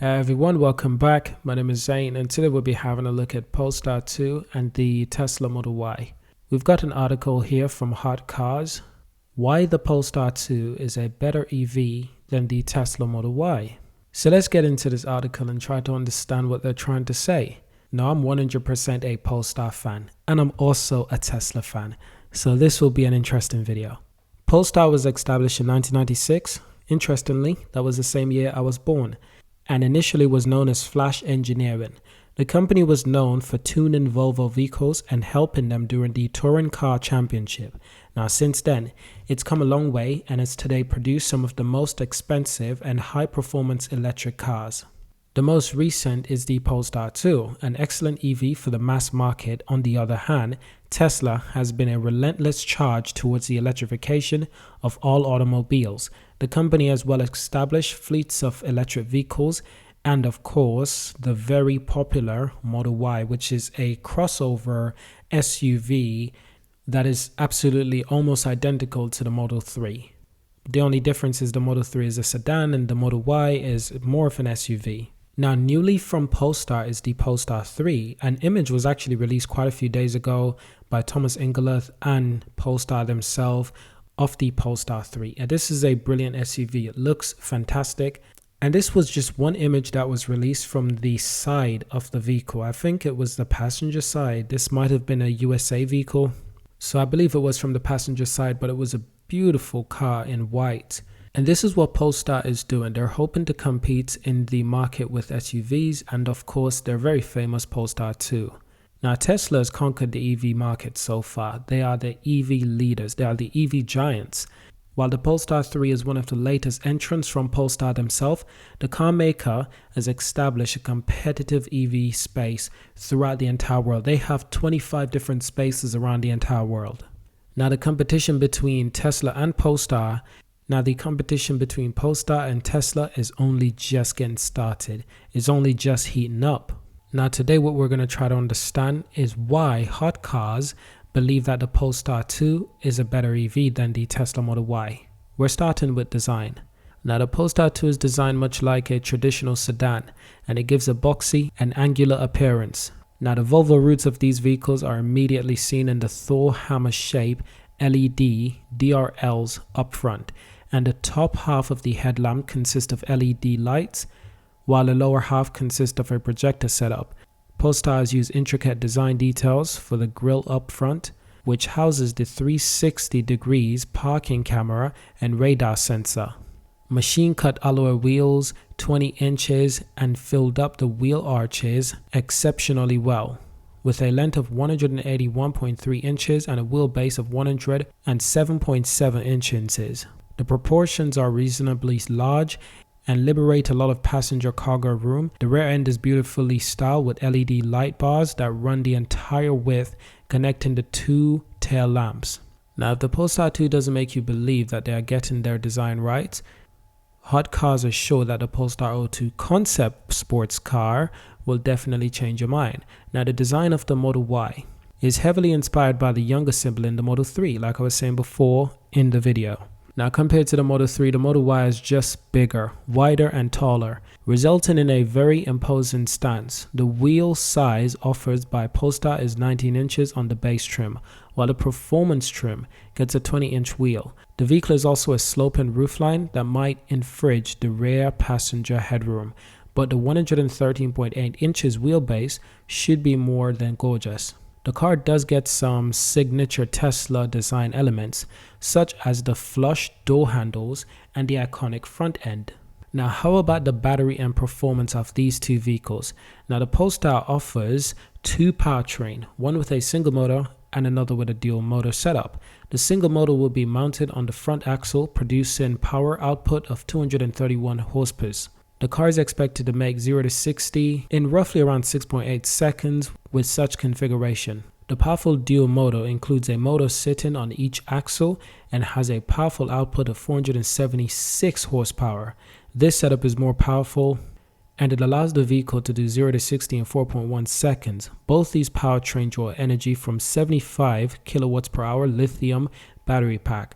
Hey everyone, welcome back. My name is Zane and today we'll be having a look at Polestar 2 and the Tesla Model Y. We've got an article here from Hot Cars. Why the Polestar 2 is a better EV than the Tesla Model Y. So let's get into this article and try to understand what they're trying to say. Now I'm 100% a Polestar fan and I'm also a Tesla fan. So this will be an interesting video. Polestar was established in 1996. Interestingly, that was the same year I was born, and initially was known as Flash Engineering. The company was known for tuning Volvo vehicles and helping them during the Touring Car Championship. Now since then, it's come a long way and has today produced some of the most expensive and high-performance electric cars. The most recent is the Polestar 2, an excellent EV for the mass market. On the other hand, Tesla has been a relentless charge towards the electrification of all automobiles. The company has well established fleets of electric vehicles and of course the very popular Model Y, which is a crossover SUV that is absolutely almost identical to the Model 3. The only difference is the Model 3 is a sedan and the Model Y is more of an SUV. Now, newly from Polestar is the Polestar 3. An image was actually released quite a few days ago by Thomas Ingerloth and Polestar themselves of the Polestar 3. And this is a brilliant SUV. It looks fantastic. And this was just one image that was released from the side of the vehicle. I think it was the passenger side. This might have been a USA vehicle. So I believe it was from the passenger side, but it was a beautiful car in white. And this is what Polestar is doing. They're hoping to compete in the market with SUVs and of course their very famous Polestar 2. Now Tesla has conquered the EV market so far. They are the EV leaders. They are the EV giants. While the Polestar 3 is one of the latest entrants from Polestar themselves, the car maker has established a competitive EV space throughout the entire world. They have 25 different spaces around the entire world. Now the competition between Tesla and Polestar and Tesla is only just getting started. It's only just heating up. Now today what we're going to try to understand is why Hot Cars believe that the Polestar 2 is a better EV than the Tesla Model Y. We're starting with design. Now the Polestar 2 is designed much like a traditional sedan and it gives a boxy and angular appearance. Now the Volvo roots of these vehicles are immediately seen in the Thor hammer shape LED DRLs up front, and the top half of the headlamp consists of LED lights, while the lower half consists of a projector setup. Polestar has used intricate design details for the grille up front, which houses the 360 degrees parking camera and radar sensor. Machine-cut alloy wheels, 20 inches, and filled up the wheel arches exceptionally well, with a length of 181.3 inches and a wheelbase of 107.7 inches. The proportions are reasonably large and liberate a lot of passenger cargo room. The rear end is beautifully styled with LED light bars that run the entire width, connecting the two tail lamps. Now, if the Polestar 2 doesn't make you believe that they are getting their design right, Hot Cars are sure that the Polestar 2 concept sports car will definitely change your mind. Now, the design of the Model Y is heavily inspired by the younger sibling, the Model 3, like I was saying before in the video. Now compared to the Model 3, the Model Y is just bigger, wider and taller, resulting in a very imposing stance. The wheel size offered by Polestar is 19 inches on the base trim, while the performance trim gets a 20-inch wheel. The vehicle is also a sloping roofline that might infringe the rear passenger headroom, but the 113.8 inches wheelbase should be more than gorgeous. The car does get some signature Tesla design elements, such as the flush door handles and the iconic front end. Now, how about the battery and performance of these two vehicles? Now, the Polestar offers two powertrains, one with a single motor and another with a dual motor setup. The single motor will be mounted on the front axle, producing power output of 231 horsepower. The car is expected to make 0 to 60 in roughly around 6.8 seconds with such configuration. The powerful dual motor includes a motor sitting on each axle and has a powerful output of 476 horsepower. This setup is more powerful and it allows the vehicle to do 0 to 60 in 4.1 seconds. Both these powertrains draw energy from 75 kilowatts per hour lithium battery pack.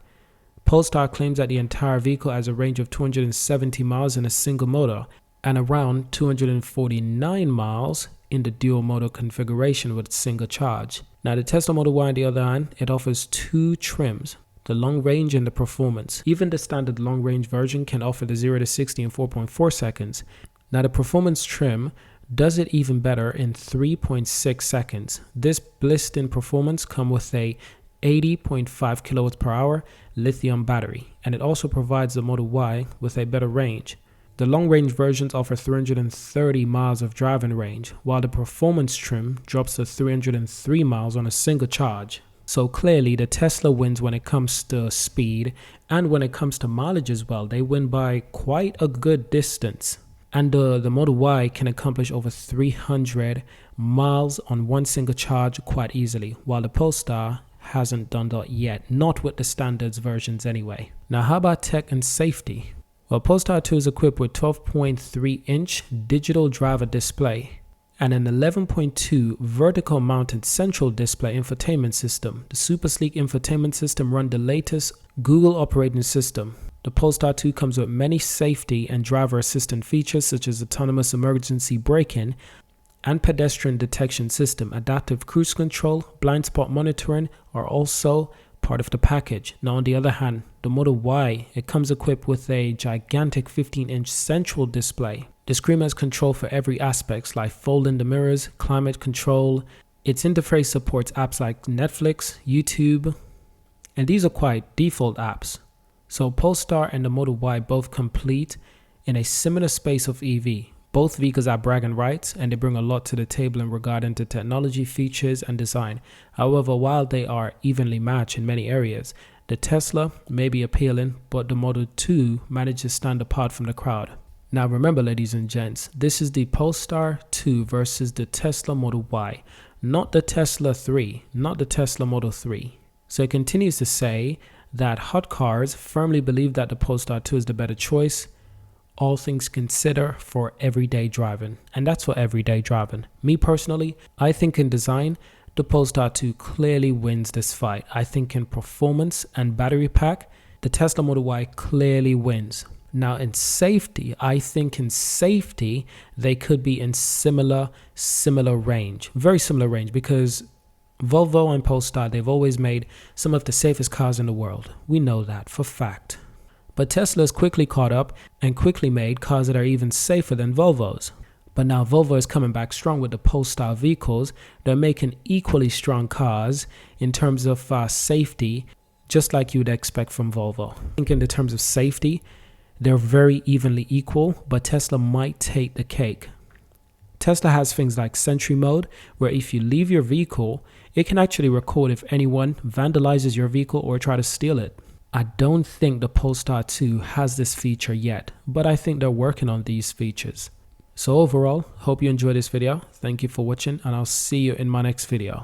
Polestar claims that the entire vehicle has a range of 270 miles in a single motor, and around 249 miles in the dual motor configuration with single charge. Now the Tesla Model Y on the other hand, it offers two trims, the long range and the performance. Even the standard long range version can offer the 0 to 60 in 4.4 seconds. Now the performance trim does it even better in 3.6 seconds. This blistering performance comes with a 80.5 kilowatts per hour lithium battery, and it also provides the Model Y with a better range. The long range versions offer 330 miles of driving range, while the performance trim drops to 303 miles on a single charge. So clearly the Tesla wins when it comes to speed, and when it comes to mileage as well. They win by quite a good distance. And the Model Y can accomplish over 300 miles on one single charge quite easily, while the Polestar hasn't done that yet, not with the standards versions anyway. Now how about tech and safety? Well, Polestar 2 is equipped with 12.3-inch digital driver display and an 11.2 vertical mounted central display infotainment system. The super sleek infotainment system runs the latest Google operating system. The Polestar 2 comes with many safety and driver assistant features such as autonomous emergency braking and pedestrian detection system. Adaptive cruise control, blind spot monitoring are also part of the package. Now on the other hand, the Model Y, it comes equipped with a gigantic 15-inch central display. The screen has control for every aspect like folding the mirrors, climate control. Its interface supports apps like Netflix, YouTube, and these are quite default apps. So Polestar and the Model Y both complete in a similar space of EV. Both vehicles are bragging rights, and they bring a lot to the table in regard to technology, features, and design. However, while they are evenly matched in many areas, the Tesla may be appealing, but the Model 2 manages to stand apart from the crowd. Now remember, ladies and gents, this is the Polestar 2 versus the Tesla Model Y, not the Tesla 3, not the Tesla Model 3. So it continues to say that hot cars firmly believe that the Polestar 2 is the better choice, all things considered, for everyday driving. And that's for everyday driving. Me personally, I think in design, the Polestar 2 clearly wins this fight. I think in performance and battery pack, the Tesla Model Y clearly wins. Now in safety, I think in safety, they could be in similar range, very similar range, because Volvo and Polestar, they've always made some of the safest cars in the world. We know that for fact. But Tesla has quickly caught up and quickly made cars that are even safer than Volvo's. But now Volvo is coming back strong with the Polestar vehicles. They're making equally strong cars in terms of safety, just like you would expect from Volvo. I think in the terms of safety, they're very evenly equal, but Tesla might take the cake. Tesla has things like Sentry Mode, where if you leave your vehicle, it can actually record if anyone vandalizes your vehicle or try to steal it. I don't think the Polestar 2 has this feature yet, but I think they're working on these features. So overall, hope you enjoyed this video. Thank you for watching, and I'll see you in my next video.